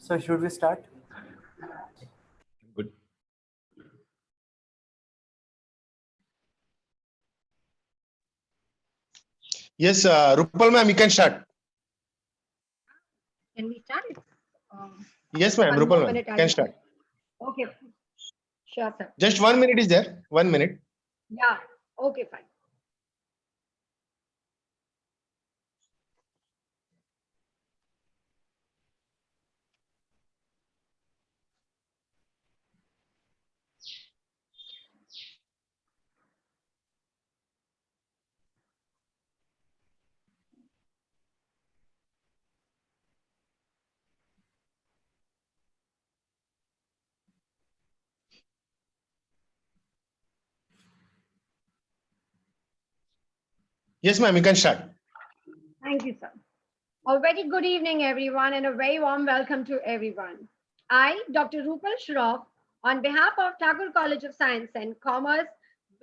So should we start? Good. Yes, Rupal ma'am, you can start. Can we start? Yes, ma'am, Rupal ma'am, can start. Okay, sure, sir. Just 1 minute is there. 1 minute. Yeah, okay, fine. Yes, ma'am, you can start. Thank you, sir. A very good evening, everyone, and a very warm welcome to everyone. I, Dr. Rupal Shroff, on behalf of Thakur College of Science and Commerce,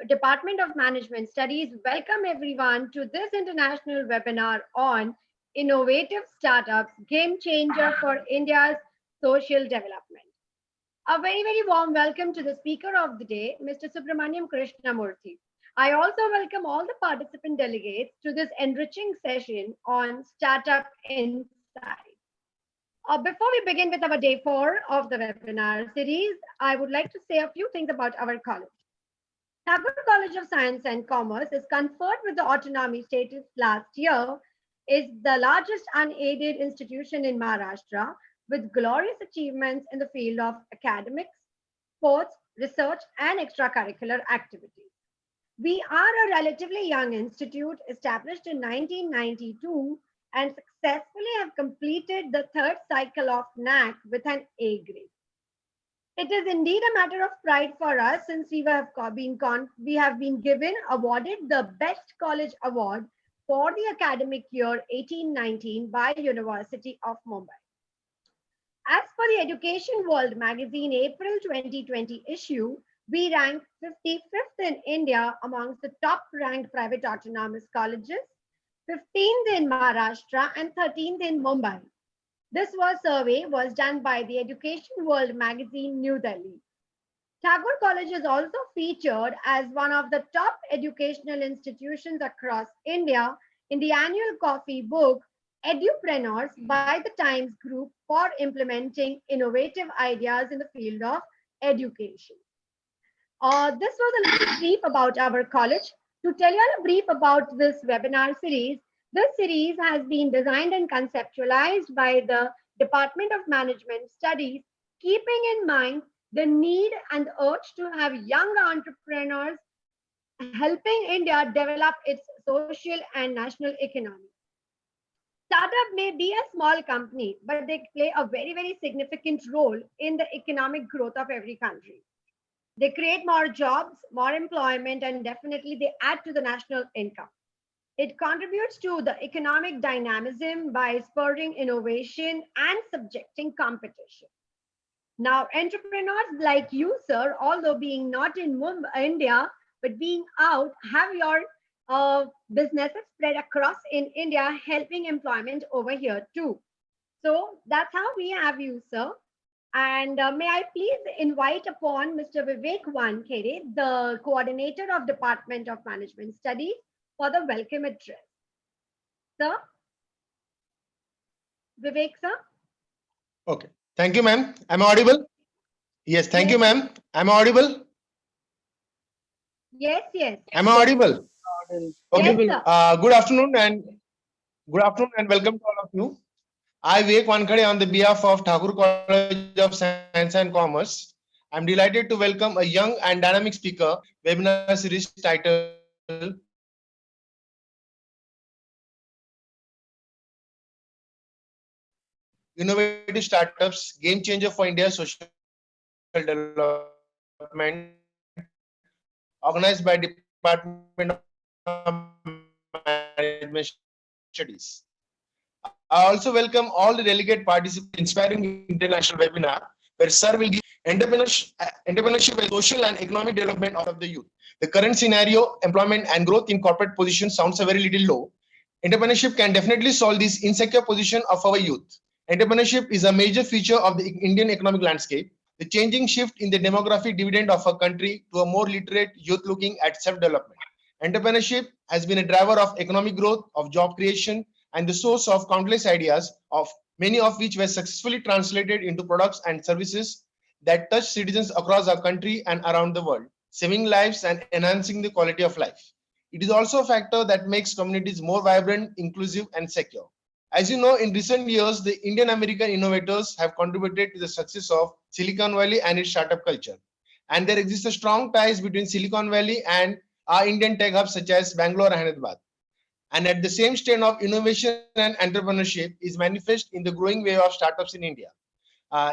Department of Management Studies, welcome everyone to this international webinar on innovative startups, game changer for India's social development. A very, very warm welcome to the speaker of the day, Mr. Subramaniam Krishnamurthy. I also welcome all the participant delegates to this enriching session on Startup Insight. Before we begin with our day 4 of the webinar series, I would like to say a few things about our college. Thakur College of Science and Commerce is conferred with the autonomy status last year, is the largest unaided institution in Maharashtra with glorious achievements in the field of academics, sports, research, and extracurricular activities. We are a relatively young institute established in 1992 and successfully have completed the third cycle of NAC with an A grade. It is indeed a matter of pride for us since we have been awarded the Best College Award for the academic year 18-19 by University of Mumbai. As per the Education World magazine April 2020 issue, we rank 55th in India amongst the top ranked private autonomous colleges, 15th in Maharashtra and 13th in Mumbai. This survey was done by the Education World magazine, New Delhi. Thakur College is also featured as one of the top educational institutions across India in the annual coffee book Edupreneurs by the Times Group for implementing innovative ideas in the field of education. This was a little brief about our college. To tell you a brief about this webinar series, this series has been designed and conceptualized by the Department of Management Studies, keeping in mind the need and urge to have young entrepreneurs helping India develop its social and national economy. Startup may be a small company, but they play a very, very significant role in the economic growth of every country. They create more jobs, more employment, and definitely they add to the national income. It contributes to the economic dynamism by spurring innovation and subjecting competition. Now, entrepreneurs like you, sir, although being not in India, but being out, have your businesses spread across in India, helping employment over here too. So that's how we have you, sir. And may I please invite upon Mr. Vivek Wankere, the coordinator of Department of Management Studies, for the welcome address. Sir? Vivek, sir? Okay. Thank you, ma'am. Am I audible? Yes, thank you, ma'am. Am I audible? Yes, yes. Am I audible? Okay. Yes, Good afternoon and welcome to all of you. I, Vivek Wankade, on the behalf of Thakur College of Science and Commerce, I'm delighted to welcome a young and dynamic speaker, webinar series titled Innovative Startups, Game Changer for India's Social Development, organized by Department of Management Studies. I also welcome all the delegate participants inspiring international webinar where Sir will give entrepreneurship and social and economic development of the youth. The current scenario, employment and growth in corporate positions sounds a very little low. Entrepreneurship can definitely solve this insecure position of our youth. Entrepreneurship is a major feature of the Indian economic landscape. The changing shift in the demographic dividend of a country to a more literate youth looking at self-development. Entrepreneurship has been a driver of economic growth, of job creation, and the source of countless ideas, of many of which were successfully translated into products and services that touch citizens across our country and around the world, saving lives and enhancing the quality of life. It is also a factor that makes communities more vibrant, inclusive, and secure. As you know, in recent years, the Indian American innovators have contributed to the success of Silicon Valley and its startup culture. And there exists a strong ties between Silicon Valley and our Indian tech hubs such as Bangalore and Hyderabad. And at the same strain of innovation and entrepreneurship is manifest in the growing wave of startups in India.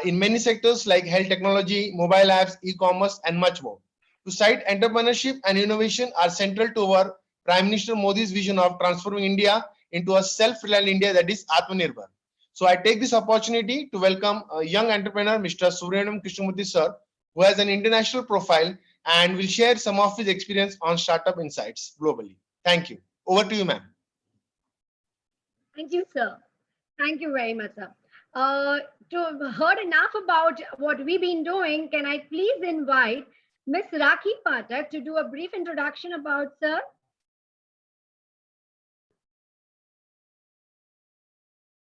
In many sectors like health technology, mobile apps, e-commerce, and much more. To cite, entrepreneurship and innovation are central to our Prime Minister Modi's vision of transforming India into a self-reliant India that is Atmanirbhar. So I take this opportunity to welcome a young entrepreneur, Mr. Subramaniam Krishnamurthy sir, who has an international profile and will share some of his experience on startup insights globally. Thank you. Over to you, ma'am. Thank you, sir. Thank you very much, sir. Uh, to have heard enough about what we've been doing, can I please invite Miss Rakhi Patak to do a brief introduction about sir?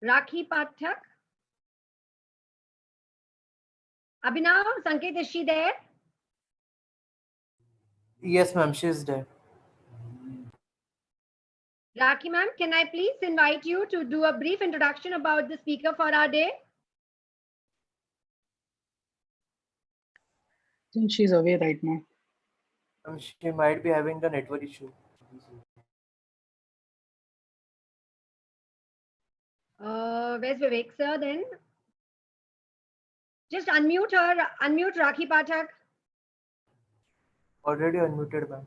Rakhi Patak. Abhinav, Sanket, is she there? Yes, ma'am, she's there. Rakhi ma'am, can I please invite you to do a brief introduction about the speaker for our day? I think she's away right now. She might be having the network issue. Where's Vivek sir then? Just unmute her, unmute Rakhi Patak. Already unmuted, ma'am.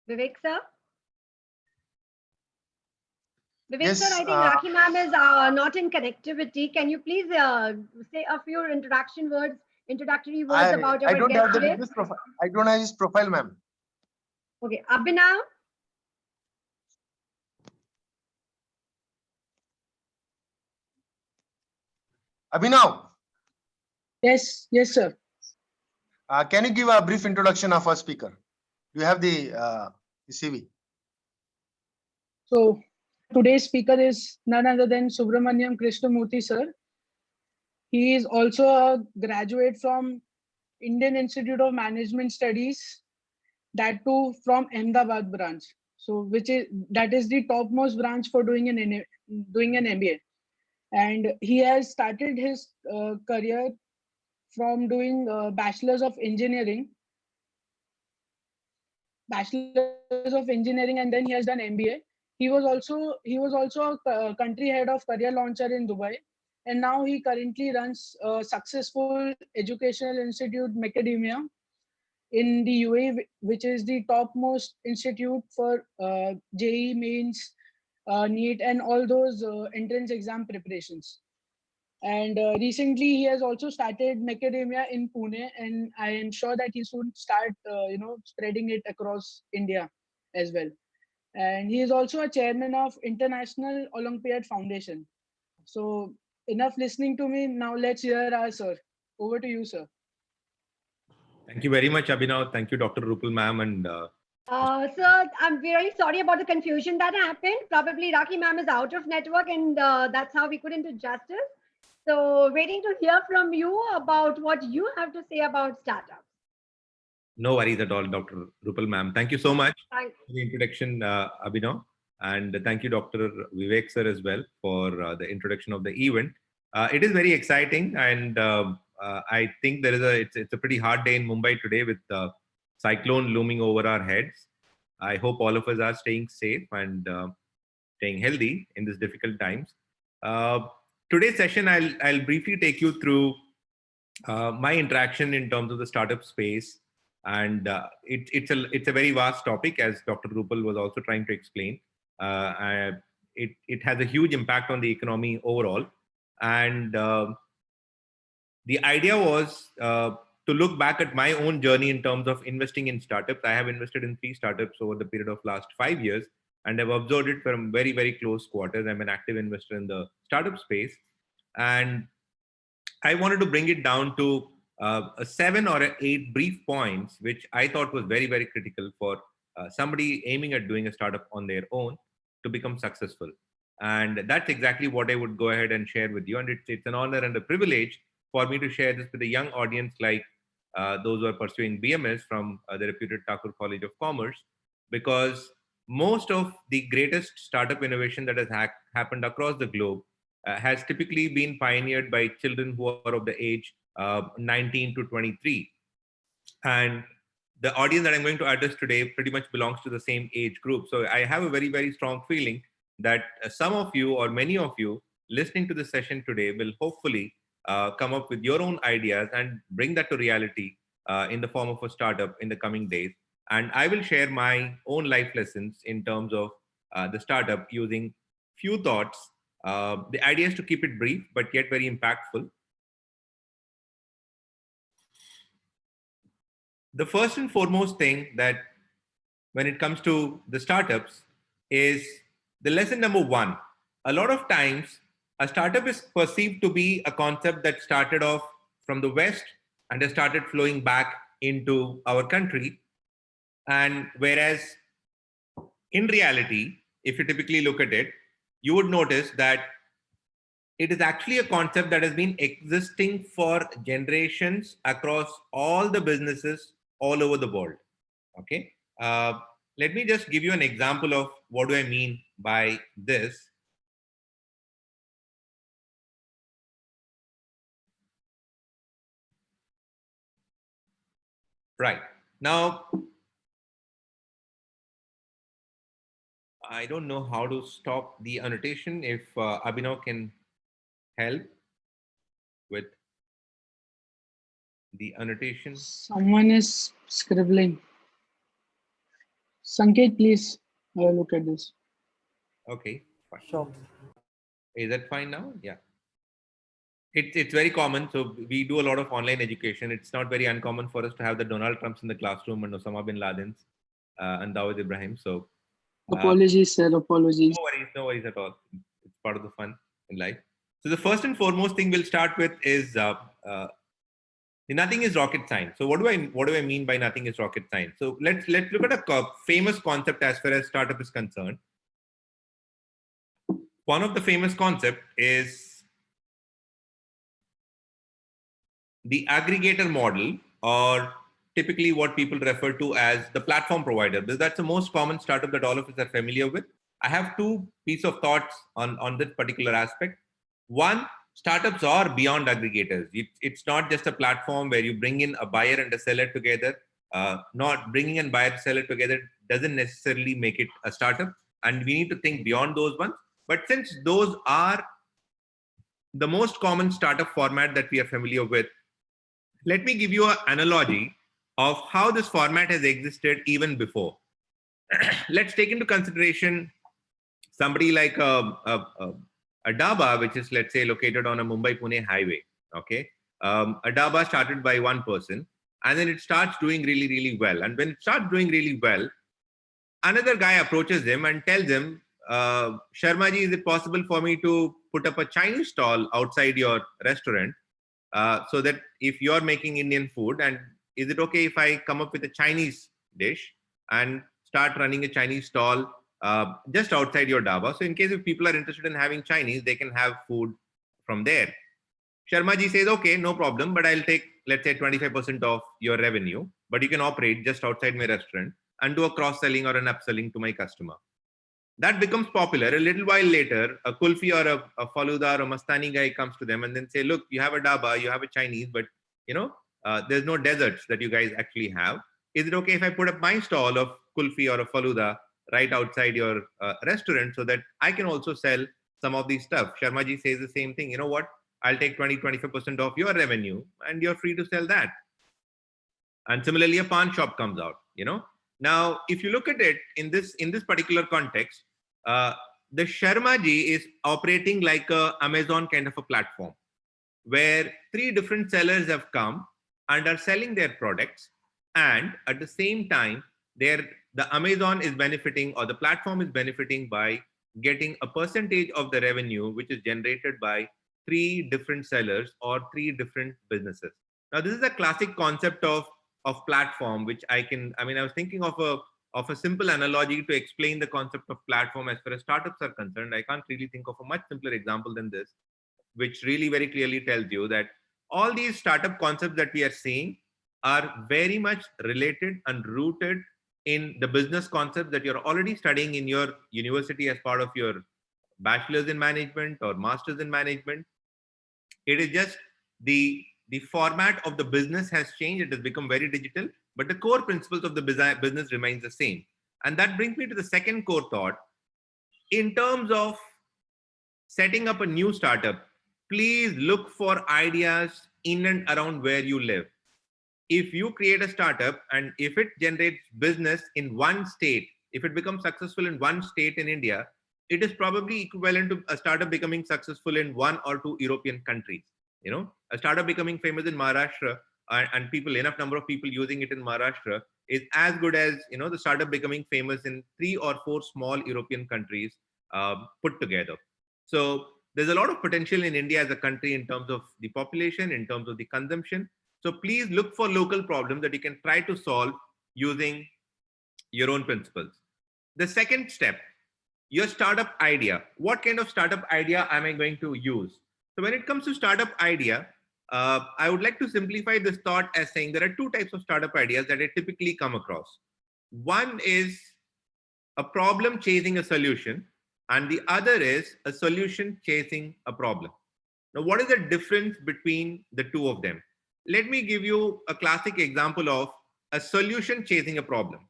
Vivek sir? Vivek Yes, sir, I think Rakhi ma'am is not in connectivity. Can you please say a few introductory words about I our don't guest have the today? business profile. I don't have his profile, ma'am. Okay, Abhinav. Abhinav, Yes, sir. can you give a brief introduction of our speaker? Do you have the CV? So today's speaker is none other than Subramaniam Krishnamurthy, sir. He is also a graduate from Indian Institute of Management Studies, that too from Ahmedabad branch. So that is the topmost branch for doing an MBA. And he has started his career from doing bachelor's of engineering, and then he has done MBA. He was also a country head of career launcher in Dubai, and now he currently runs a successful educational institute, Macadamia, in the UAE, which is the topmost institute for JEE mains, NEET, and all those entrance exam preparations. And recently, he has also started Macadamia in Pune, and I am sure that he soon start, spreading it across India as well. And he is also a chairman of International Olympiad Foundation. So enough listening to me. Now let's hear our sir. Over to you, sir. Thank you very much, Abhinav. Thank you, Dr. Rupal ma'am. And Sir, I'm very sorry about the confusion that happened. Probably Rakhi ma'am is out of network, and that's how we couldn't do justice. So waiting to hear from you about what you have to say about startups. no worries at all, Dr. Rupal ma'am. Thank you so much Thanks. for the introduction, Abhinav. And thank you, Dr. Vivek sir, as well, for the introduction of the event. It is very exciting, and I think it's a pretty hard day in Mumbai today with the cyclone looming over our heads. I hope all of us are staying safe and staying healthy in these difficult times. Today's session, I'll briefly take you through my interaction in terms of the startup space, and it's a very vast topic, as Dr. Rupal was also trying to explain. It has a huge impact on the economy overall, and The idea was to look back at my own journey in terms of investing in startups. I have invested in 3 startups over the period of last 5 years, and I've observed it from very, very close quarters. I'm an active investor in the startup space, and I wanted to bring it down to a 7 or 8 brief points, which I thought was very, very critical for somebody aiming at doing a startup on their own to become successful. And that's exactly what I would go ahead and share with you. And it's an honor and a privilege for me to share this with a young audience like those who are pursuing BMS from the reputed Thakur College of Commerce, because most of the greatest startup innovation that has happened across the globe has typically been pioneered by children who are of the age 19 to 23. And the audience that I'm going to address today pretty much belongs to the same age group. So I have a very, very strong feeling that some of you or many of you listening to this session today will hopefully come up with your own ideas and bring that to reality in the form of a startup in the coming days. And I will share my own life lessons in terms of the startup using few thoughts. The idea is to keep it brief, but yet very impactful. The first and foremost thing that when it comes to the startups is the lesson number one. A lot of times, a startup is perceived to be a concept that started off from the West and has started flowing back into our country. And whereas in reality, if you typically look at it, you would notice that it is actually a concept that has been existing for generations across all the businesses all over the world. Okay. Let me just give you an example of what do I mean by this. Right. Now, I don't know how to stop the annotation. If Abhinav can help with the annotation. Someone is scribbling. Sanket, please look at this. Okay, fine. Sure. Is that fine now? Yeah. It's very common. So we do a lot of online education. It's not very uncommon for us to have the Donald Trumps in the classroom and Osama bin Ladens and Dawud Ibrahim. So Apologies, sir. Apologies. no worries at all. It's part of the fun in life. So the first and foremost thing we'll start with is nothing is rocket science. So what do I mean by nothing is rocket science? So let's look at a famous concept as far as startup is concerned. One of the famous concept is the aggregator model, or typically what people refer to as the platform provider, because that's the most common startup that all of us are familiar with. I have two pieces of thoughts on this particular aspect. One, startups are beyond aggregators. It's not just a platform where you bring in a buyer and a seller together. Not bringing in buyer and seller together doesn't necessarily make it a startup. And we need to think beyond those ones. But since those are the most common startup format that we are familiar with, let me give you an analogy of how this format has existed even before. Let's take into consideration somebody like a dhaba, which is, let's say, located on a Mumbai-Pune highway. Okay, a dhaba started by one person, and then it starts doing really, really well. And when it starts doing really well, another guy approaches him and tells him, Sharma ji, is it possible for me to put up a Chinese stall outside your restaurant? So that if you're making Indian food, and is it okay if I come up with a Chinese dish and start running a Chinese stall just outside your dhaba? So in case if people are interested in having Chinese, they can have food from there. Sharma ji says, okay, no problem, but I'll take, let's say, 25% of your revenue, but you can operate just outside my restaurant and do a cross-selling or an upselling to my customer. That becomes popular. A little while later, a kulfi or a faluda or a mastani guy comes to them and then say, look, you have a dhaba, you have a Chinese, but there's no desserts that you guys actually have. Is it okay if I put up my stall of kulfi or a faluda right outside your restaurant so that I can also sell some of these stuff? Sharma ji says the same thing. You know what? I'll take 20-25% of your revenue and you're free to sell that. And similarly, a pawn shop comes out. Now, if you look at it in this particular context, the Sharma ji is operating like a Amazon kind of a platform. where three different sellers have come and are selling their products, and at the same time, the Amazon is benefiting, or the platform is benefiting by getting a percentage of the revenue which is generated by three different sellers or three different businesses. Now, this is a classic concept of platform, which I was thinking of a simple analogy to explain the concept of platform as far as startups are concerned. I can't really think of a much simpler example than this, which really very clearly tells you that all these startup concepts that we are seeing are very much related and rooted in the business concepts that you're already studying in your university as part of your bachelor's in management or master's in management. It is just the format of the business has changed. It has become very digital, but the core principles of the business remains the same. And that brings me to the second core thought. In terms of setting up a new startup, please look for ideas in and around where you live. If you create a startup and if it generates business in one state, if it becomes successful in one state in India, it is probably equivalent to a startup becoming successful in one or two European countries. You know, a startup becoming famous in Maharashtra and people, enough number of people using it in Maharashtra is as good as, you know, the startup becoming famous in three or four small European countries put together. So there's a lot of potential in India as a country in terms of the population, in terms of the consumption. So please look for local problems that you can try to solve using your own principles. The second step, your startup idea. What kind of startup idea am I going to use? So when it comes to startup idea, I would like to simplify this thought as saying there are two types of startup ideas that I typically come across. One is a problem chasing a solution, and the other is a solution chasing a problem. Now, what is the difference between the two of them? Let me give you a classic example of a solution chasing a problem.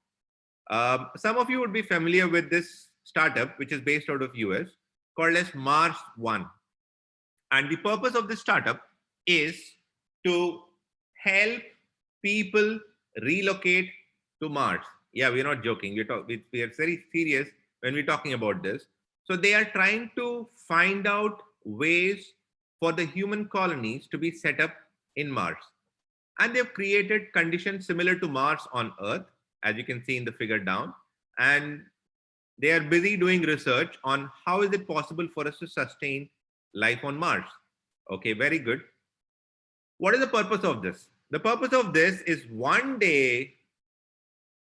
Some of you would be familiar with this startup, which is based out of US, called as Mars One. And the purpose of this startup is to help people relocate to Mars. Yeah, we're not joking. We are very serious when we're talking about this. So they are trying to find out ways for the human colonies to be set up in Mars. And they've created conditions similar to Mars on Earth, as you can see in the figure down. And they are busy doing research on how is it possible for us to sustain life on Mars. Okay, very good. What is the purpose of this? The purpose of this is one day,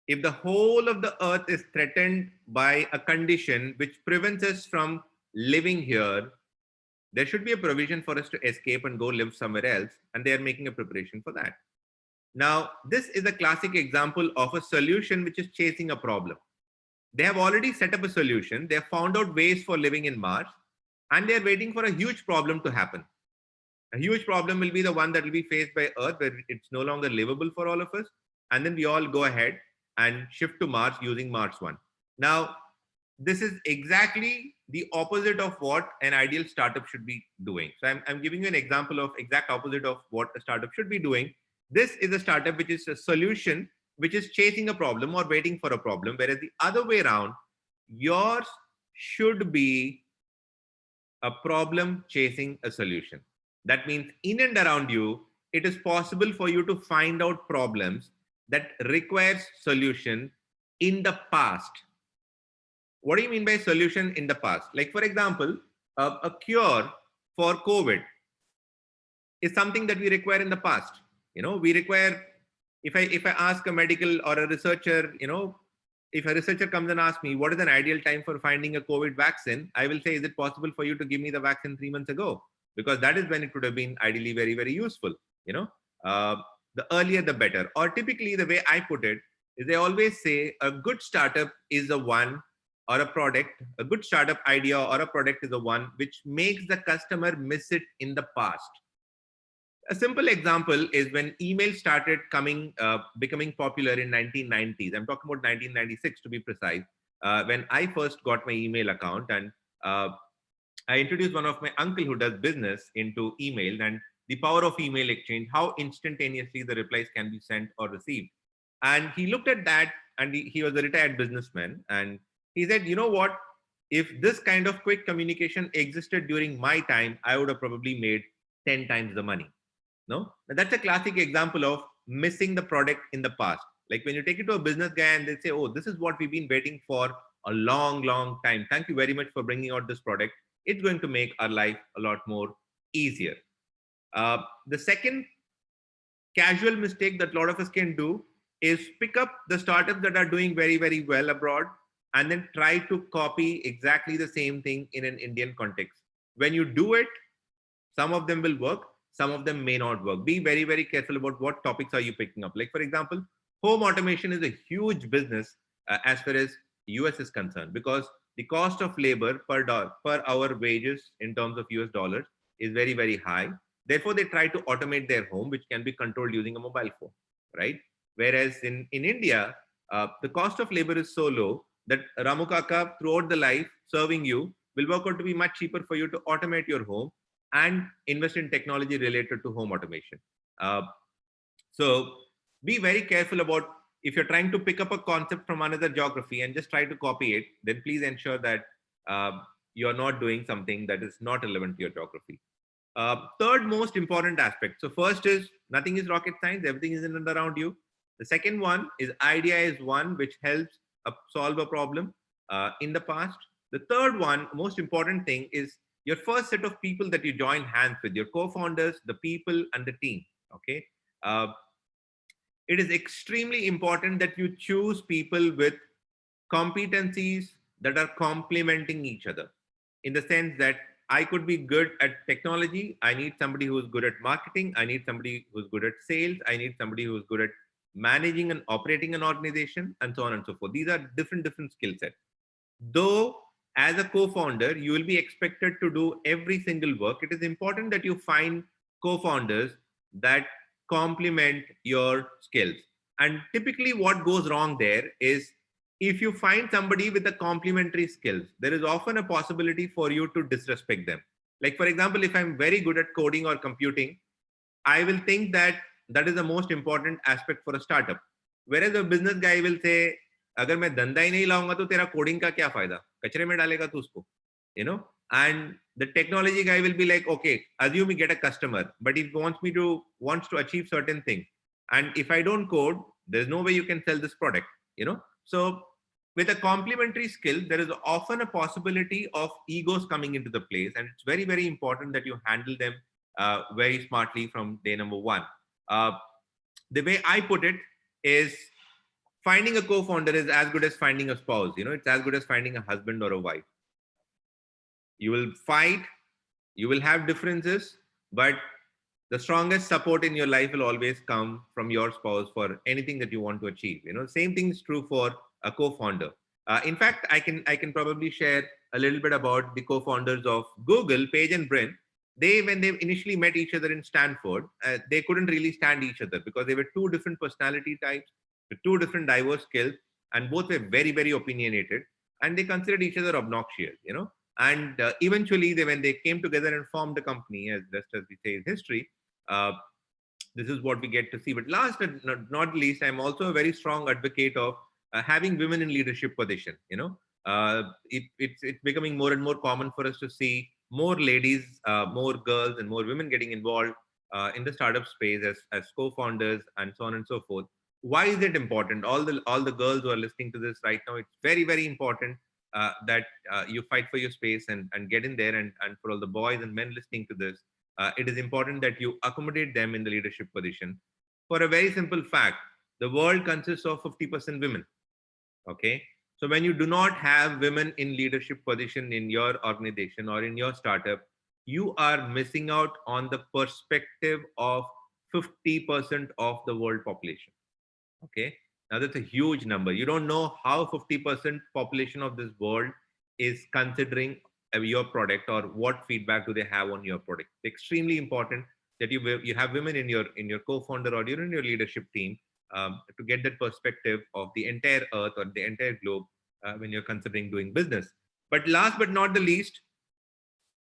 if the whole of the Earth is threatened by a condition which prevents us from living here, there should be a provision for us to escape and go live somewhere else, and they are making a preparation for that. Now, this is a classic example of a solution which is chasing a problem. They have already set up a solution. They have found out ways for living in Mars, and they're waiting for a huge problem to happen. A huge problem will be the one that will be faced by Earth, where it's no longer livable for all of us. And then we all go ahead and shift to Mars using Mars One. Now, this is exactly the opposite of what an ideal startup should be doing. So I'm giving you an example of exact opposite of what a startup should be doing. This is a startup which is a solution which is chasing a problem or waiting for a problem, whereas the other way around, yours should be a problem chasing a solution. That means in and around you, it is possible for you to find out problems that requires solution in the past. What do you mean by solution in the past? Like, for example, a cure for COVID is something that we require in the past. You know, we require, if I ask a medical or a researcher, you know, if a researcher comes and asks me, what is an ideal time for finding a COVID vaccine? I will say, is it possible for you to give me the vaccine 3 months ago? Because that is when it would have been ideally very, very useful. You know, the earlier, the better. Or typically the way I put it is, they always say a good startup is the one, or a product, a good startup idea or a product is the one which makes the customer miss it in the past. A simple example is when email started becoming popular in 1990s. I'm talking about 1996 to be precise. When I first got my email account, and I introduced one of my uncle who does business into email and the power of email exchange, how instantaneously the replies can be sent or received. And he looked at that, and he was a retired businessman, and he said, you know what? If this kind of quick communication existed during my time, I would have probably made 10 times the money. No, that's a classic example of missing the product in the past. Like when you take it to a business guy and they say, oh, this is what we've been waiting for a long time. Thank you very much for bringing out this product. It's going to make our life a lot more easier. The second casual mistake that a lot of us can do is pick up the startups that are doing very well abroad and then try to copy exactly the same thing in an Indian context. When you do it, some of them will work, some of them may not work. Be very careful about what topics are you picking up. Like for example, home automation is a huge business as far as US is concerned, because the cost of labor per hour wages in terms of US dollars is very high. Therefore, they try to automate their home, which can be controlled using a mobile phone, right? Whereas in India, the cost of labor is so low that Ramu Kaka, throughout the life serving you, will work out to be much cheaper for you to automate your home and invest in technology related to home automation. So be very careful about, if you're trying to pick up a concept from another geography and just try to copy it, then please ensure that you're not doing something that is not relevant to your geography. Third most important aspect. So first is nothing is rocket science, everything is in and around you. The second one is idea is one which helps solve a problem in the past. The third one, most important thing, is your first set of people that you join hands with, your co-founders, the people and the team. Okay. It is extremely important that you choose people with competencies that are complementing each other, in the sense that I could be good at technology. I need somebody who's good at marketing. I need somebody who's good at sales. I need somebody who's good at managing and operating an organization, and so on and so forth. These are different skill sets. Though as a co-founder, you will be expected to do every single work. It is important that you find co-founders that complement your skills. And typically what goes wrong there is, if you find somebody with a complementary skills, there is often a possibility for you to disrespect them. Like for example, if I'm very good at coding or computing, I will think that that is the most important aspect for a startup. Whereas a business guy will say, अगर मैं धंधा ही नहीं लाऊंगा तो तेरा coding का क्या फायदा, कचरे में डालेगा तू उसको, you know. And the technology guy will be like, okay, assume we get a customer, but he wants to achieve certain things, and if I don't code, there's no way you can sell this product, you know. So with a complementary skill, there is often a possibility of egos coming into the place, and it's very important that you handle them very smartly from day number one. The way I put it is, finding a co-founder is as good as finding a spouse. You know, it's as good as finding a husband or a wife. You will fight, you will have differences, but the strongest support in your life will always come from your spouse for anything that you want to achieve. You know, same thing is true for a co-founder. In fact, I can probably share a little bit about the co-founders of Google, Page and Brent. When they initially met each other in Stanford, they couldn't really stand each other because they were two different personality types, with two different diverse skills, and both were very opinionated, and they considered each other obnoxious, you know. And eventually, when they came together and formed the company, as just as we say in history, this is what we get to see. But last but not least, I'm also a very strong advocate of having women in leadership position. You know, it's becoming more and more common for us to see more ladies, more girls, and more women getting involved in the startup space as co-founders and so on and so forth. Why is it important? All the girls who are listening to this right now, it's very important that you fight for your space and get in there. And for all the boys and men listening to this, it is important that you accommodate them in the leadership position, for a very simple fact: the world consists of 50% women. Okay, so when you do not have women in leadership position in your organization or in your startup, you are missing out on the perspective of 50% of the world population. Okay, now that's a huge number. You don't know how 50% population of this world is considering your product, or what feedback do they have on your product. It's extremely important that you have women in your co-founder or in your leadership team, to get that perspective of the entire earth or the entire globe when you're considering doing business. But last but not the least,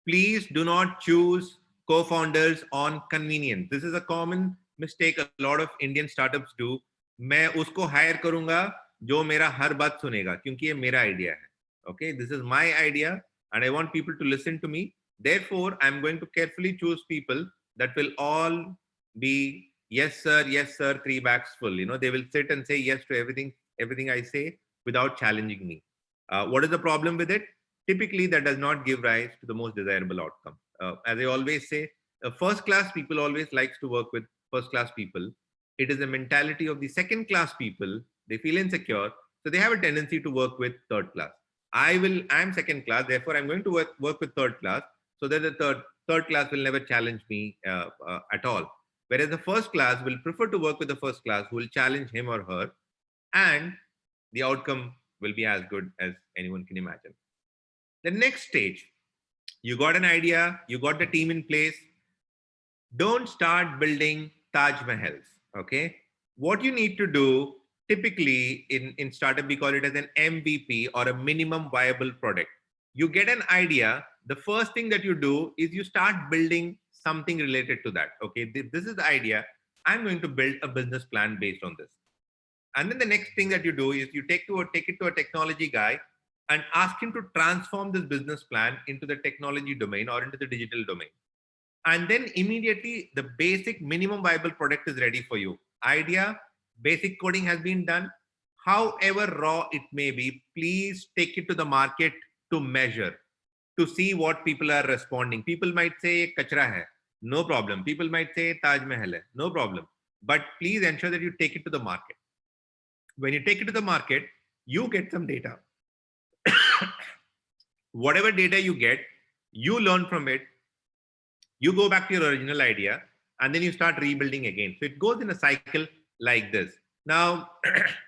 please do not choose co-founders on convenience. This is a common mistake a lot of Indian startups do. मैं उसको hire करूंगा जो मेरा हर बात सुनेगा, क्योंकि ये मेरा idea है. Okay, this is my idea and I want people to listen to me. Therefore, I'm going to carefully choose people that will all be yes sir, three bags full. They will sit and say yes to everything I say without challenging me. What is the problem with it? Typically, that does not give rise to the most desirable outcome. As I always say, first class people always likes to work with first class people. It is the mentality of the second class people. They feel insecure, so they have a tendency to work with third class. I'm second class, therefore I'm going to work with third class, so that the third class will never challenge me at all. Whereas the first class will prefer to work with the first class, who will challenge him or her, and the outcome will be as good as anyone can imagine. The next stage, you got an idea, you got the team in place. Don't start building Taj Mahals. Okay. What you need to do, typically in startup, we call it as an MVP, or a minimum viable product. You get an idea. The first thing that you do is you start building something related to that. Okay. This is the idea. I'm going to build a business plan based on this. And then the next thing that you do is you take it to a technology guy and ask him to transform this business plan into the technology domain or into the digital domain. And then immediately the basic minimum viable product is ready for you. Idea, basic coding has been done. However raw it may be, please take it to the market to measure, to see what people are responding. People might say kachra hai, no problem. People might say Taj Mahal hai, no problem. But please ensure that you take it to the market. When you take it to the market, you get some data. Whatever data you get, you learn from it, you go back to your original idea, and then you start rebuilding again. So it goes in a cycle like this. Now,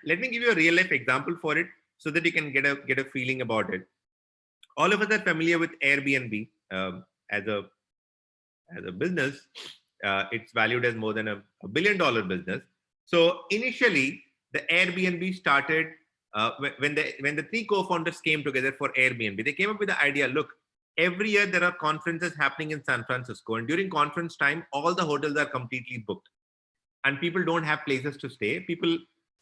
let me give you a real life example for it so that you can get a feeling about it. All of us are familiar with Airbnb as a business. It's valued as more than a billion-dollar business. So initially, the Airbnb started when the three co-founders came together for Airbnb. They came up with the idea: look, every year there are conferences happening in San Francisco, and during conference time, all the hotels are completely booked, and people don't have places to stay. People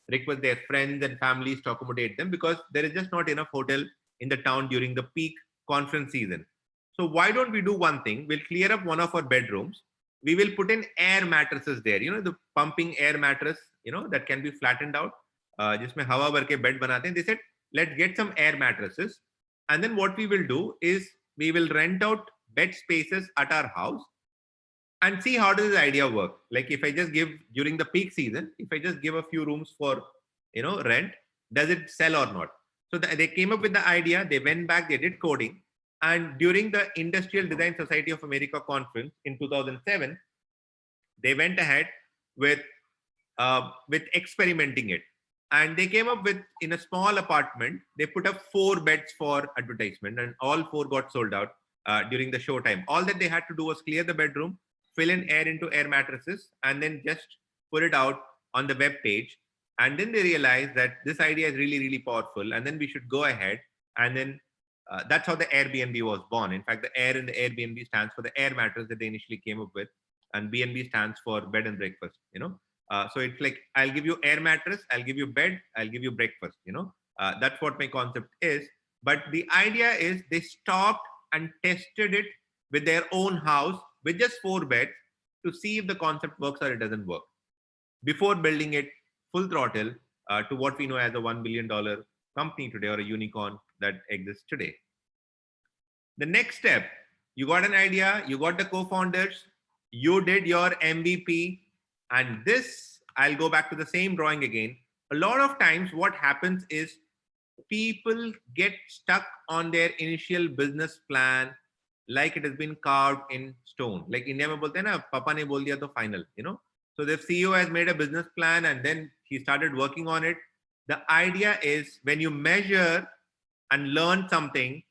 request their friends and families to accommodate them because there is just not enough hotel in the town during the peak conference season. So why don't we do one thing? We'll clear up one of our bedrooms. We will put in air mattresses there. The pumping air mattress, that can be flattened out. जिसमें हवा भर के bed बनाते हैं. They said, let's get some air mattresses. And then what we will do is we will rent out bed spaces at our house and see how does this idea work. Like if I just give during the peak season, if I just give a few rooms for, rent, does it sell or not? So they came up with the idea. They went back, they did coding. And during the Industrial Design Society of America conference in 2007, they went ahead with experimenting it. And they came up with, in a small apartment, they put up 4 beds for advertisement, and all 4 got sold out during the show time. All that they had to do was clear the bedroom, fill in air into air mattresses, and then just put it out on the web page. And then they realized that this idea is really, really powerful. And then we should go ahead. And then that's how the Airbnb was born. In fact, the air in the Airbnb stands for the air mattress that they initially came up with. And BNB stands for bed and breakfast, So it's like, I'll give you air mattress, I'll give you bed, I'll give you breakfast, That's what my concept is. But the idea is they stopped and tested it with their own house with just 4 beds to see if the concept works or it doesn't work before building it full throttle to what we know as a $1 billion company today, or a unicorn that exists today. The next step, you got an idea, you got the co-founders, you did your MVP, and this, I'll go back to the same drawing again. A lot of times what happens is people get stuck on their initial business plan like it has been carved in stone. Like India mein bolte hain na, papa ne bol diya to final, So the CEO has made a business plan and then he started working on it. The idea is when you measure and learn something,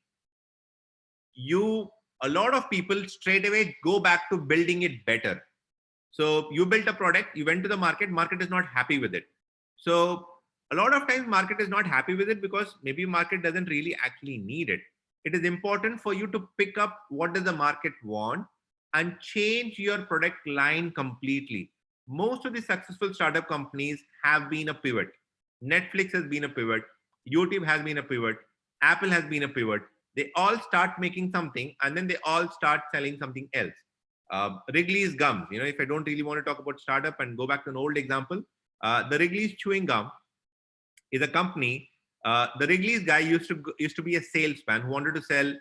a lot of people straight away go back to building it better. So you built a product, you went to the market is not happy with it. So a lot of times market is not happy with it because maybe market doesn't really actually need it. It is important for you to pick up what does the market want and change your product line completely. Most of the successful startup companies have been a pivot. Netflix has been a pivot. YouTube has been a pivot. Apple has been a pivot. They all start making something and then they all start selling something else. Wrigley's gums. If I don't really want to talk about startup and go back to an old example, the Wrigley's chewing gum is a company. The Wrigley's guy used to be a salesman who wanted to sell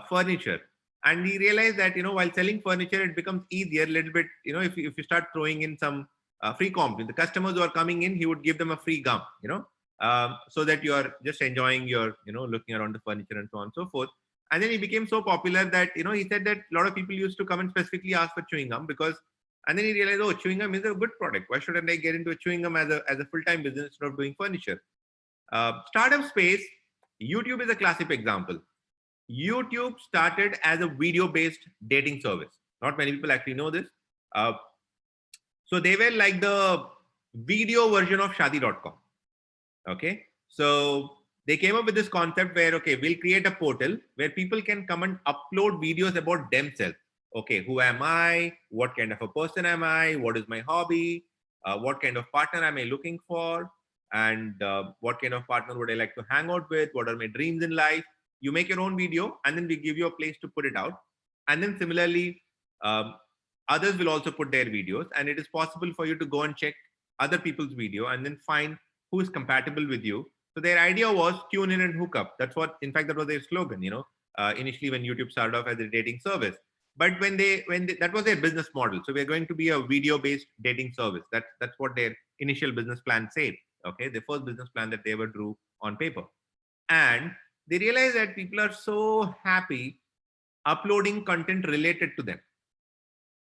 furniture, and he realized that while selling furniture, it becomes easier a little bit. If you start throwing in some free comp, the customers who are coming in, he would give them a free gum. So that you are just enjoying your looking around the furniture and so on and so forth. And then he became so popular that he said that a lot of people used to come and specifically ask for chewing gum because. And then he realized, oh, chewing gum is a good product. Why shouldn't I get into a chewing gum as a full-time business instead of doing furniture? Startup space, YouTube is a classic example. YouTube started as a video-based dating service. Not many people actually know this. So they were like the video version of Shadi.com. Okay. So they came up with this concept where, okay, we'll create a portal where people can come and upload videos about themselves. Okay, who am I? What kind of a person am I? What is my hobby? What kind of partner am I looking for? And what kind of partner would I like to hang out with? What are my dreams in life? You make your own video and then we give you a place to put it out. And then similarly, others will also put their videos, and it is possible for you to go and check other people's video and then find who is compatible with you. So their idea was tune in and hook up. That's what, in fact, that was their slogan, initially when YouTube started off as a dating service. But when that was their business model. So we're going to be a video-based dating service. That's what their initial business plan said. Okay, the first business plan that they ever drew on paper. And they realized that people are so happy uploading content related to them.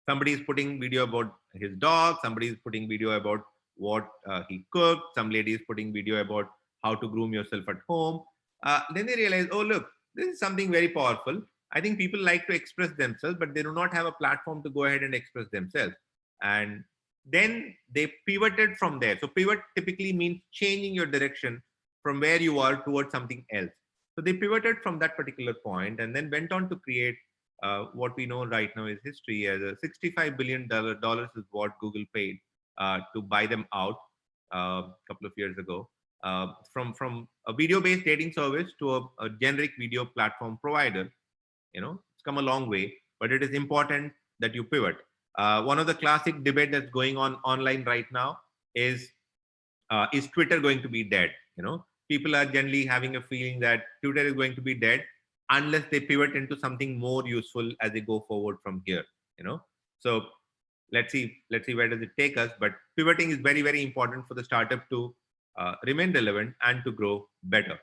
Somebody is putting video about his dog. Somebody is putting video about what he cooked. Some lady is putting video about how to groom yourself at home. Then they realize, oh, look, this is something very powerful. I think people like to express themselves, but they do not have a platform to go ahead and express themselves. And then they pivoted from there. So pivot typically means changing your direction from where you are towards something else. So they pivoted from that particular point and then went on to create what we know right now is history as a $65 billion is what Google paid to buy them out a couple of years ago. From a video-based dating service to a generic video platform provider. It's come a long way, but it is important that you pivot. One of the classic debate that's going on online right now is Twitter going to be dead? People are generally having a feeling that Twitter is going to be dead unless they pivot into something more useful as they go forward from here. So let's see where does it take us. But pivoting is very, very important for the startup to remain relevant and to grow better.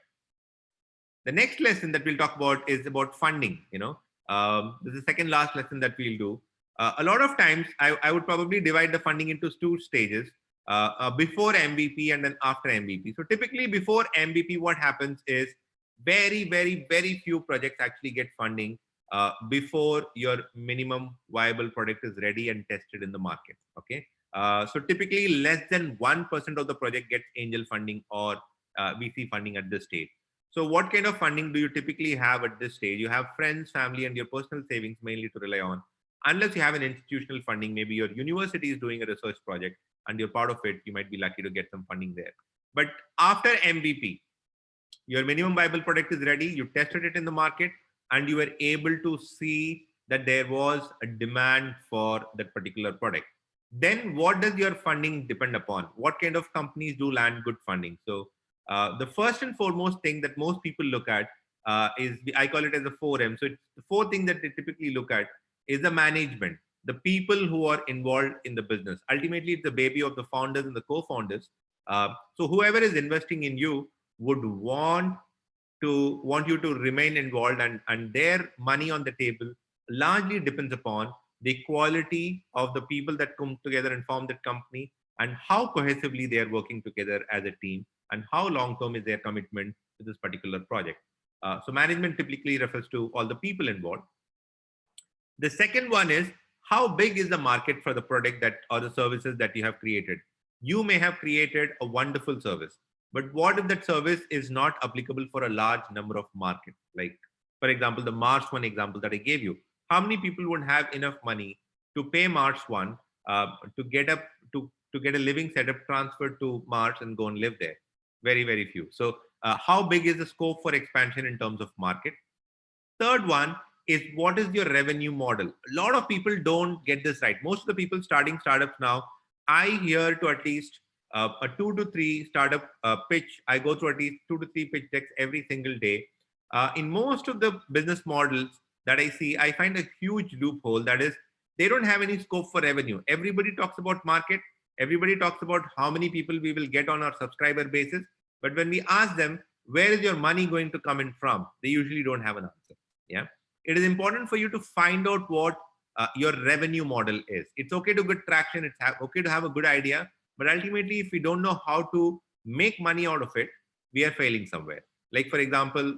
The next lesson that we'll talk about is about funding. This is the second last lesson that we'll do. A lot of times, I would probably divide the funding into two stages, before MVP and then after MVP. So typically before MVP, what happens is very, very, very few projects actually get funding before your minimum viable product is ready and tested in the market. Okay. So typically less than 1% of the project gets angel funding or VC funding at this stage. So what kind of funding do you typically have at this stage? You have friends, family, and your personal savings mainly to rely on. Unless you have an institutional funding, maybe your university is doing a research project and you're part of it, you might be lucky to get some funding there. But after MVP, your minimum viable product is ready, you tested it in the market, and you were able to see that there was a demand for that particular product. Then what does your funding depend upon? What kind of companies do land good funding? So the first and foremost thing that most people look at is, I call it as a 4M. So it's the four things that they typically look at is the management, the people who are involved in the business. Ultimately, it's the baby of the founders and the co-founders. So whoever is investing in you would want you to remain involved, and their money on the table largely depends upon the quality of the people that come together and form that company, and how cohesively they are working together as a team, and how long-term is their commitment to this particular project. So management typically refers to all the people involved. The second one is, how big is the market for the product that or the services that you have created? You may have created a wonderful service, but what if that service is not applicable for a large number of markets? Like, for example, the Mars One example that I gave you. How many people would have enough money to pay Mars One to get a living setup transferred to Mars and go and live there? Very, very few. So how big is the scope for expansion in terms of market? Third one is what is your revenue model. A lot of people don't get this right. Most of the people starting startups now, I hear to at least a 2 to 3 startup pitch. I go through at least 2 to 3 pitch decks every single day. In most of the business models that I see, I find a huge loophole, that is, they don't have any scope for revenue. Everybody talks about market. Everybody talks about how many people we will get on our subscriber basis. But when we ask them, where is your money going to come in from? They usually don't have an answer. Yeah. It is important for you to find out what your revenue model is. It's okay to get traction. It's okay to have a good idea. But ultimately, if we don't know how to make money out of it, we are failing somewhere. Like, for example,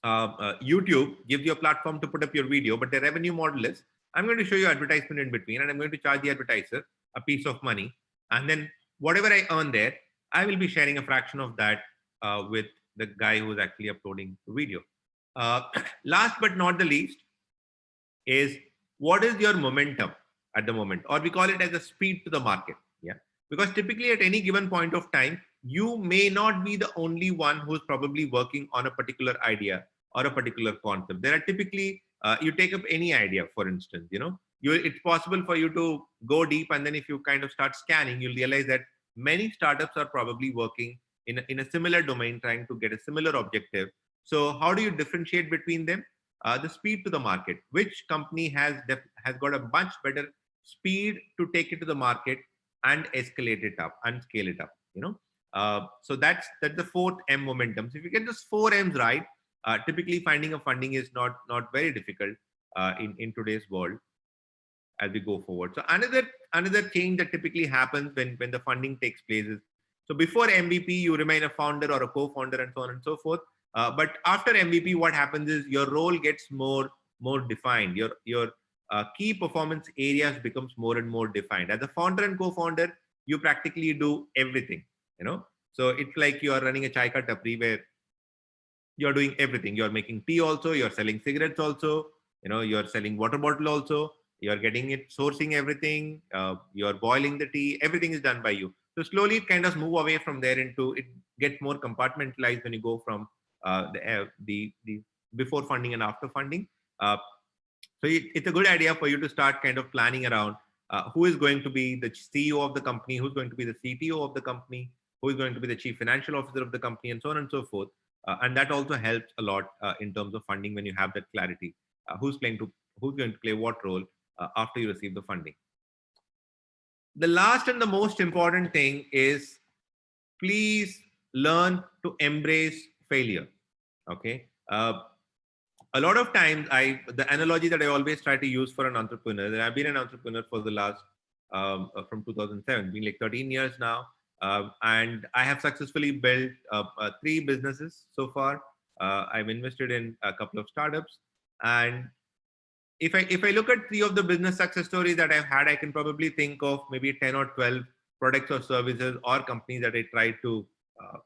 YouTube gives you a platform to put up your video, but the revenue model is, I'm going to show you advertisement in between, and I'm going to charge the advertiser a piece of money. And then whatever I earn there, I will be sharing a fraction of that with the guy who's actually uploading the video. Last but not the least is, what is your momentum at the moment, or we call it as a speed to the market. Yeah, because typically at any given point of time, you may not be the only one who's probably working on a particular idea or a particular concept. There are typically you take up any idea, for instance, it's possible for you to go deep, and then if you kind of start scanning, you'll realize that many startups are probably working in a similar domain, trying to get a similar objective. So how do you differentiate between them? The speed to the market. Which company has got a much better speed to take it to the market and escalate it up and scale it up? So that's the fourth M, momentum. So if you get those 4 M's right, typically finding a funding is not very difficult in today's world as we go forward. So another change that typically happens when the funding takes place is, so before MVP, you remain a founder or a co-founder and so on and so forth. But after MVP, what happens is your role gets more defined. Your key performance areas becomes more and more defined. As a founder and co-founder, you practically do everything. So it's like you are running a chai ka tapri where you're doing everything. You're making tea also. You're selling cigarettes also. You're selling water bottle also. You're getting it, sourcing everything. You're boiling the tea. Everything is done by you. So slowly it kind of move away from there into, it gets more compartmentalized when you go from the before funding and after funding. So it's a good idea for you to start kind of planning around who is going to be the CEO of the company, who's going to be the CTO of the company, who is going to be the chief financial officer of the company, and so on and so forth. And that also helps a lot in terms of funding when you have that clarity. Who's going to play what role after you receive the funding. The last and the most important thing is, please learn to embrace failure. Okay. A lot of times, the analogy that I always try to use for an entrepreneur, and I've been an entrepreneur for the last from 2007, been like 13 years now, and I have successfully built 3 businesses so far. I've invested in a couple of startups, and if I look at 3 of the business success stories that I've had, I can probably think of maybe 10 or 12 products or services or companies that I tried to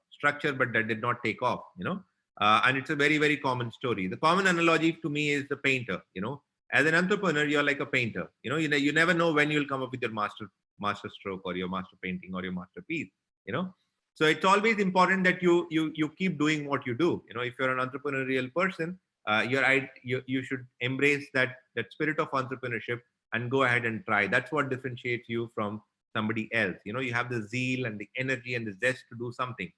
structure, but that did not take off. And it's a very, very common story. The common analogy to me is the painter. As an entrepreneur, you're like a painter. You never know when you'll come up with your master stroke or your master painting or your masterpiece. So it's always important that you keep doing what you do. If you're an entrepreneurial person, you should embrace that spirit of entrepreneurship and go ahead and try. That's what differentiates you from somebody else. You have the zeal and the energy and the zest to do something.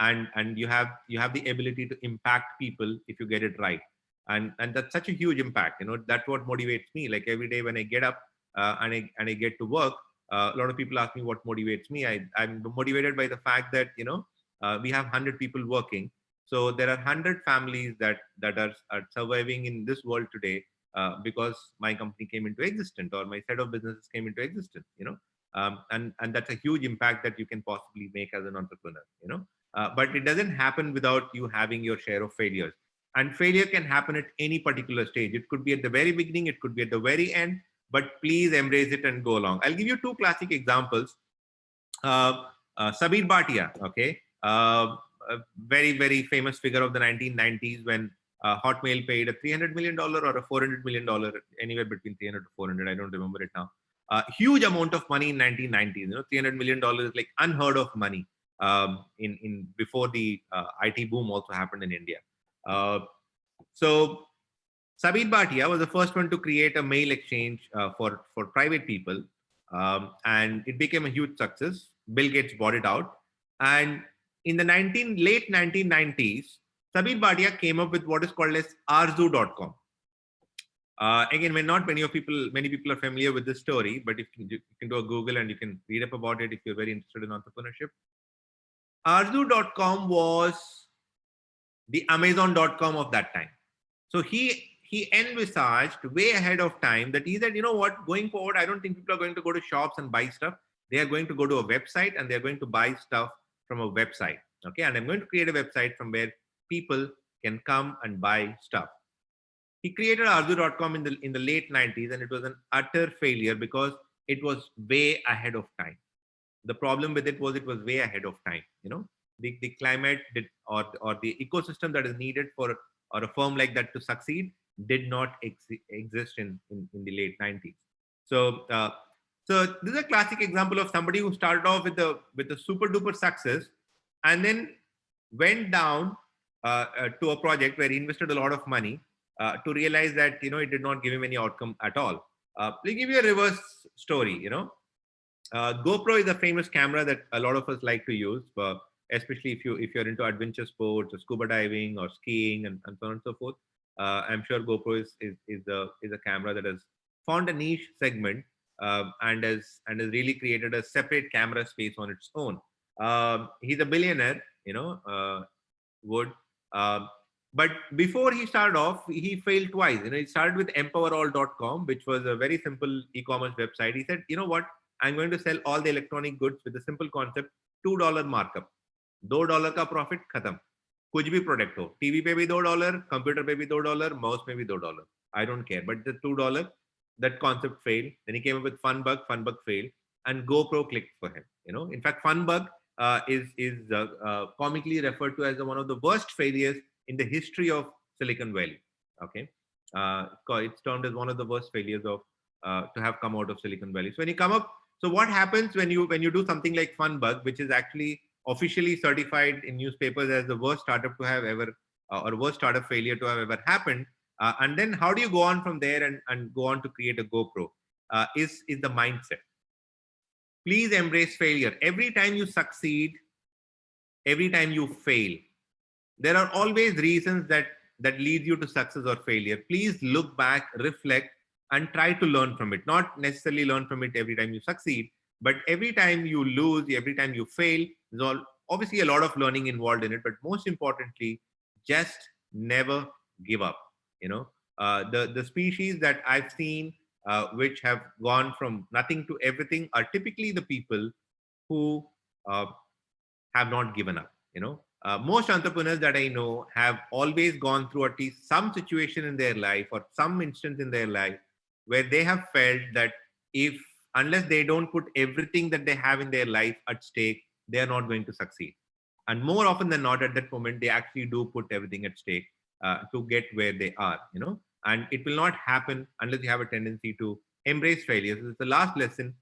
And you have the ability to impact people if you get it right. And that's such a huge impact. That's what motivates me. Like every day when I get up and I get to work, a lot of people ask me what motivates me. I'm motivated by the fact that we have 100 people working. So there are 100 families that are surviving in this world today because my company came into existence, or my set of businesses came into existence. And that's a huge impact that you can possibly make as an entrepreneur. But it doesn't happen without you having your share of failures. And failure can happen at any particular stage. It could be at the very beginning, it could be at the very end, but please embrace it and go along. I'll give you 2 classic examples. Sabir Bhatia, okay, a very, very famous figure of the 1990s when Hotmail paid a $300 million or a $400 million, anywhere between 300 to 400, I don't remember it now. Huge amount of money in 1990s. $300 million is like unheard of money in before the IT boom also happened in India. So Sabir Bhatia was the first one to create a mail exchange for private people, and it became a huge success. Bill Gates bought it out, and in the late 1990s, Sabir Bhatia came up with what is called as Arzu.com. Again, not many people are familiar with this story, but if you can do a Google and you can read up about it if you're very interested in entrepreneurship. Arzu.com was the Amazon.com of that time. So he envisaged way ahead of time that he said, you know what, going forward, I don't think people are going to go to shops and buy stuff. They are going to go to a website and they're going to buy stuff from a website. Okay, and I'm going to create a website from where people can come and buy stuff. He created Arzu.com in the late 90s, and it was an utter failure because it was way ahead of time. The problem with it was way ahead of time. The climate or the ecosystem that is needed for or a firm like that to succeed did not exist in the late 90s. So this is a classic example of somebody who started off with a super duper success and then went down to a project where he invested a lot of money to realize that it did not give him any outcome at all. Let me give you a reverse story. GoPro is a famous camera that a lot of us like to use, especially if you're into adventure sports or scuba diving or skiing and so on and so forth. I'm sure GoPro is a camera that has found a niche segment and has really created a separate camera space on its own. He's a billionaire, Wood. But before he started off, he failed twice. He started with empowerall.com, which was a very simple e-commerce website. He said, you know what? I'm going to sell all the electronic goods with a simple concept, $2 markup. $2 का profit खत्म. कुछ भी product हो. TV पे भी $2, computer पे भी $2, mouse पे भी $2. I don't care. But the $2, that concept failed. Then he came up with Funbug failed, and GoPro clicked for him. In fact, Funbug is comically referred to as one of the worst failures in the history of Silicon Valley. Okay, it's termed as one of the worst failures of to have come out of Silicon Valley. So when you come up, so what happens when you do something like Funbug, which is actually officially certified in newspapers as the worst startup to have ever or worst startup failure to have ever happened, and then how do you go on from there and go on to create a GoPro? Is the mindset. Please embrace failure. Every time you succeed, every time you fail, there are always reasons that lead you to success or failure. Please look back, reflect, and try to learn from it. Not necessarily learn from it every time you succeed, but every time you lose, every time you fail, there's obviously a lot of learning involved in it. But most importantly, just never give up. The species that I've seen which have gone from nothing to everything are typically the people who have not given up. Most entrepreneurs that I know have always gone through at least some situation in their life or some instance in their life where they have felt that unless they don't put everything that they have in their life at stake, they are not going to succeed. And more often than not, at that moment, they actually do put everything at stake to get where they are. And it will not happen unless you have a tendency to embrace failure. So the last lesson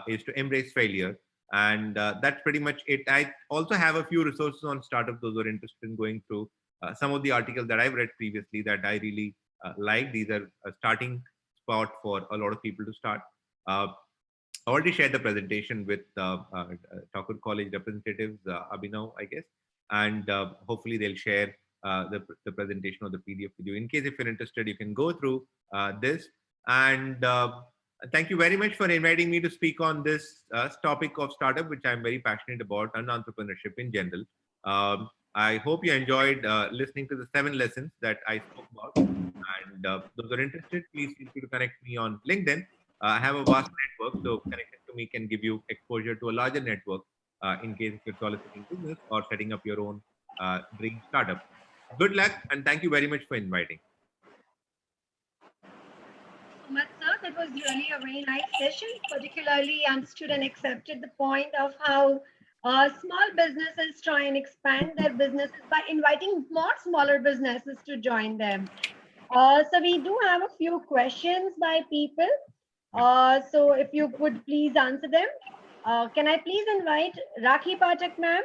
is to embrace failure. And that's pretty much it. I also have a few resources on startup. Those who are interested in going through some of the articles that I've read previously that I really like. These are a starting spot for a lot of people to start. I already shared the presentation with Thakur College representatives, Abhinav, I guess, and hopefully they'll share the presentation or the PDF with you. In case if you're interested, you can go through this. And thank you very much for inviting me to speak on this topic of startup, which I'm very passionate about, and entrepreneurship in general. I hope you enjoyed listening to the 7 lessons that I spoke about. And those who are interested, please feel free to connect me on LinkedIn. I have a vast network, so connecting to me can give you exposure to a larger network in case you're soliciting business or setting up your own dream startup. Good luck, and thank you very much for inviting. So much, sir. That was really a very nice session. Particularly understood and accepted the point of how small businesses try and expand their businesses by inviting more smaller businesses to join them. So we do have a few questions by people. So if you could please answer them. Can I please invite Rakhi Pathak ma'am?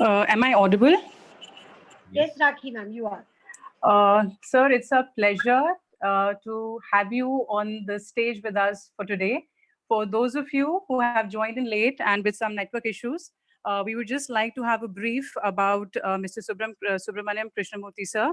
Am I audible? Yes, Rakhi ma'am, you are. Sir, it's a pleasure to have you on the stage with us for today. For those of you who have joined in late and with some network issues, we would just like to have a brief about Mr. Subramaniam Krishnamurthy, sir.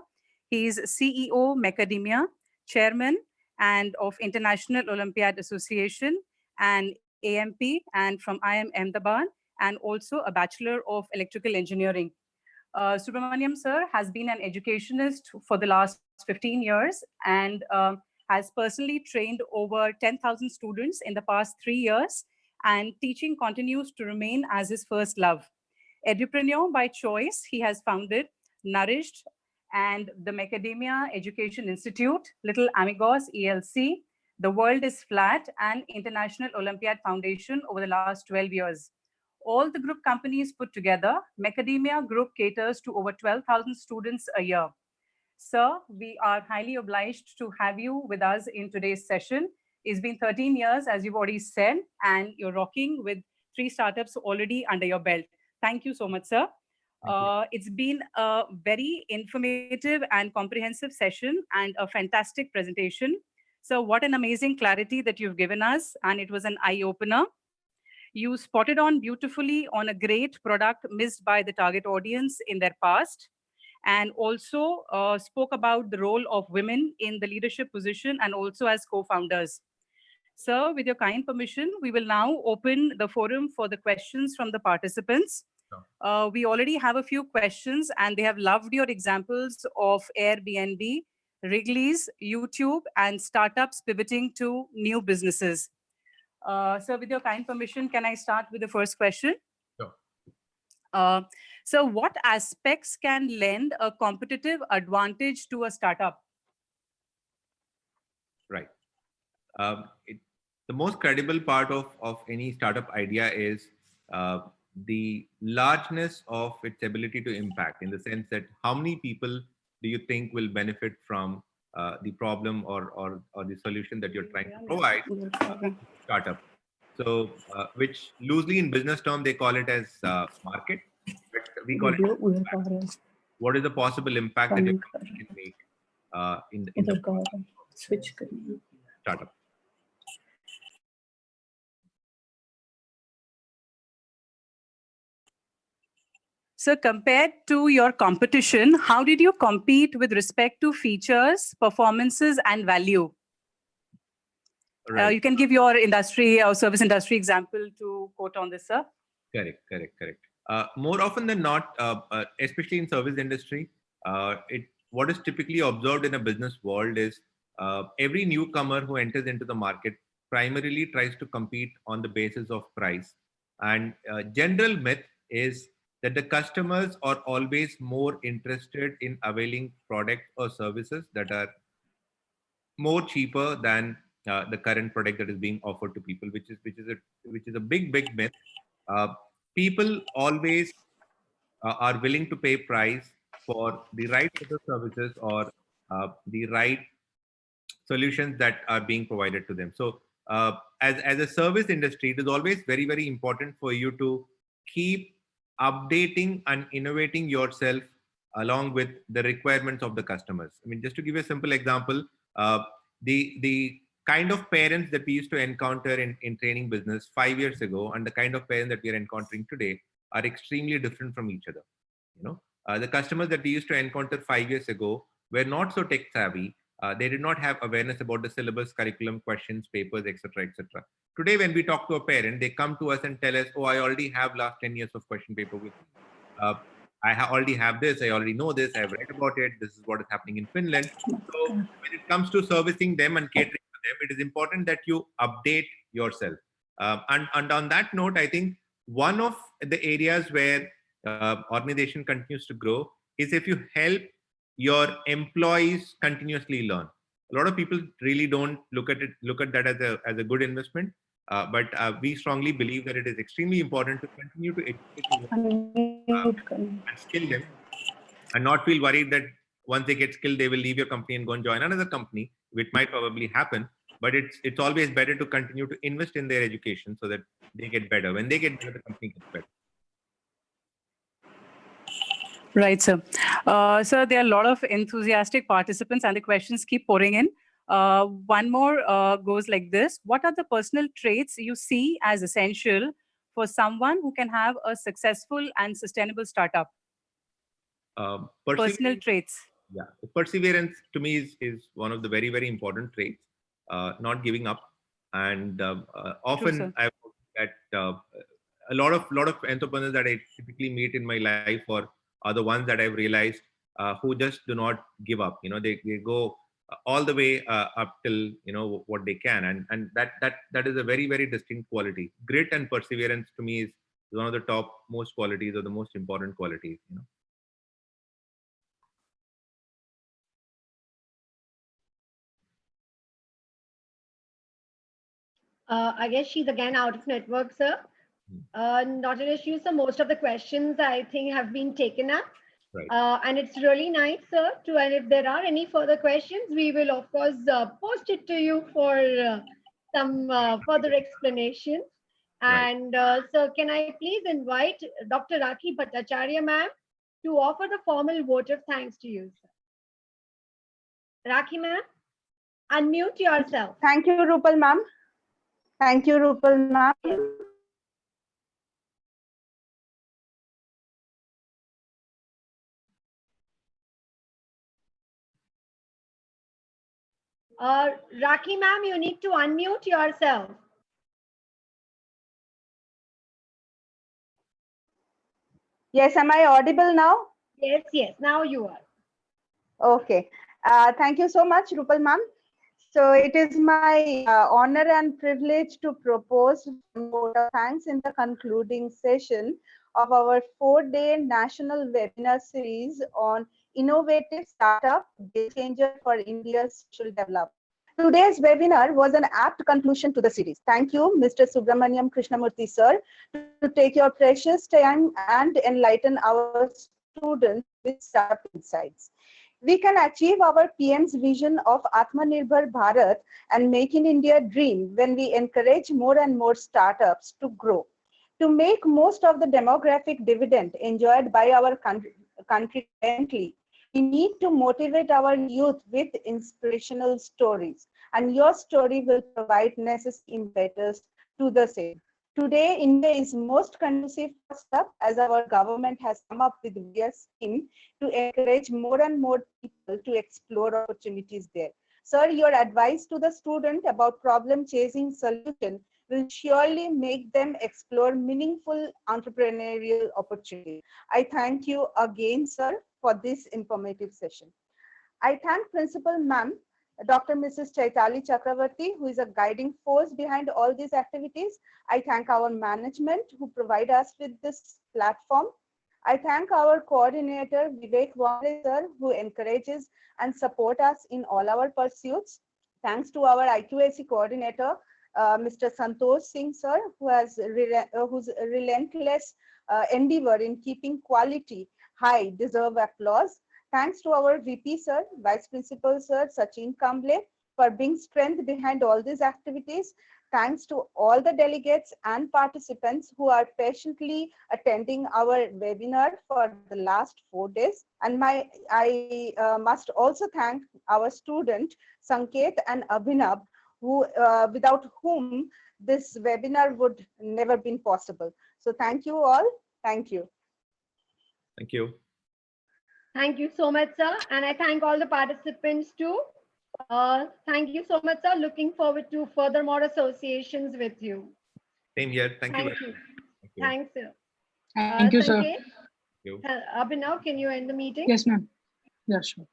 He's CEO, Macadamia, Chairman and of International Olympiad Association and AMP and from IIM Ahmedabad, and also a Bachelor of Electrical Engineering. Subramaniam sir has been an educationist for the last 15 years and has personally trained over 10,000 students in the past 3 years, and teaching continues to remain as his first love. Edupreneur by choice, he has founded, nourished, and the Macadamia Education Institute, Little Amigos ELC, The World is Flat, and International Olympiad Foundation over the last 12 years. All the group companies put together, Macadamia Group caters to over 12,000 students a year. Sir, we are highly obliged to have you with us in today's session. It's been 13 years, as you've already said, and you're rocking with 3 startups already under your belt. Thank you so much, sir. It's been a very informative and comprehensive session and a fantastic presentation. So what an amazing clarity that you've given us, and it was an eye-opener. You spotted on beautifully on a great product missed by the target audience in their past, and also spoke about the role of women in the leadership position and also as co-founders. Sir, with your kind permission, we will now open the forum for the questions from the participants. We already have a few questions, and they have loved your examples of Airbnb, Wrigley's, YouTube, and startups pivoting to new businesses. So with your kind permission, can I start with the first question? Sure. So what aspects can lend a competitive advantage to a startup? Right. The most credible part of any startup idea is the largeness of its ability to impact, in the sense that how many people do you think will benefit from the problem or the solution that you're trying to provide startup. So which loosely in business term they call it as market, but we call it impact. What is the possible impact that your company can make in the startup? So compared to your competition, how did you compete with respect to features, performances, and value? Right. You can give your industry or service industry example to quote on this, sir. Correct. More often than not, especially in service industry, what is typically observed in a business world is every newcomer who enters into the market primarily tries to compete on the basis of price. And general myth is that the customers are always more interested in availing products or services that are more cheaper than the current product that is being offered to people, which is a big myth. People always are willing to pay price for the right set of services or the right solutions that are being provided to them. So as a service industry, it is always very important for you to keep updating and innovating yourself along with the requirements of the customers. I mean, just to give you a simple example, the kind of parents that we used to encounter in training business 5 years ago and the kind of parents that we are encountering today are extremely different from each other. The customers that we used to encounter 5 years ago were not so tech savvy. They did not have awareness about the syllabus, curriculum, questions, papers, etc. Today, when we talk to a parent, they come to us and tell us, oh, I already have last 10 years of question paper with me. Already have this, I already know this, I've read about it, this is what is happening in Finland. So when it comes to servicing them and catering to them, it is important that you update yourself. And on that note, I think one of the areas where organization continues to grow is if you help your employees continuously learn. A lot of people really don't look at that as a good investment, but we strongly believe that it is extremely important to continue to educate and skill them, and not feel worried that once they get skilled, they will leave your company and go and join another company, which might probably happen. But it's always better to continue to invest in their education so that they get better. When they get better, the company gets better. Right, sir. Sir, there are a lot of enthusiastic participants and the questions keep pouring in. One more goes like this. What are the personal traits you see as essential for someone who can have a successful and sustainable startup? Personal Perseverance, traits. yeah, perseverance to me is one of the very, very important traits. Not giving up. And often sir. I've looked at a lot of entrepreneurs that I typically meet in my life or are the ones that I've realized who just do not give up. They go all the way up till what they can, and that is a very, very distinct quality. Grit and perseverance to me is one of the top most qualities or the most important qualities. I guess she's again out of network, sir. Not an issue, sir. Most of the questions I think have been taken up. Right. And it's really nice, sir, and if there are any further questions, we will, of course, post it to you for some further explanation. Right. And, sir, can I please invite Dr. Rakhi Bhattacharya, ma'am, to offer the formal vote of thanks to you, sir. Rakhi, ma'am, unmute yourself. Thank you, Rupal, ma'am. Thank you, Rupal, ma'am. Rakhi, ma'am, you need to unmute yourself. Yes, am I audible now? Yes, now you are. Okay. Thank you so much, Rupal, ma'am. So it is my honor and privilege to propose vote of thanks in the concluding session of our 4-day national webinar series on innovative startup game changer for India's social development. Today's webinar was an apt conclusion to the series. Thank you, Mr. Subramaniam Krishnamurthy, sir, to take your precious time and enlighten our students with startup insights. We can achieve our PM's vision of Atmanirbhar Bharat and Make in India dream when we encourage more and more startups to grow. To make most of the demographic dividend enjoyed by our country currently, we need to motivate our youth with inspirational stories, and your story will provide necessary impetus to the same. Today, India is most conducive for startup as our government has come up with various schemes to encourage more and more people to explore opportunities there. Sir, your advice to the student about problem chasing solution will surely make them explore meaningful entrepreneurial opportunities. I thank you again, sir, for this informative session. I thank Principal Ma'am, Dr. Mrs. Chaitali Chakravarti, who is a guiding force behind all these activities. I thank our management who provide us with this platform. I thank our coordinator, Vivek Wamble, sir, who encourages and support us in all our pursuits. Thanks to our IQAC coordinator, Mr. Santosh Singh, sir, whose relentless endeavor in keeping quality high deserve applause. Thanks to our VP, sir, Vice Principal, sir, Sachin Kamble, for being strength behind all these activities. Thanks to all the delegates and participants who are patiently attending our webinar for the last 4 days. And I must also thank our student, Sanket and Abhinav, who, without whom this webinar would never been possible. So thank you all. Thank you. Thank you. Thank you so much, sir. And I thank all the participants too. Thank you so much, sir. Looking forward to further more associations with you. Same here. Thank you. Thank you. Thank you. Thanks, sir. Thank you, sir. Sanket, Thank you. Abhinav, can you end the meeting? Yes, ma'am. Yeah, sure.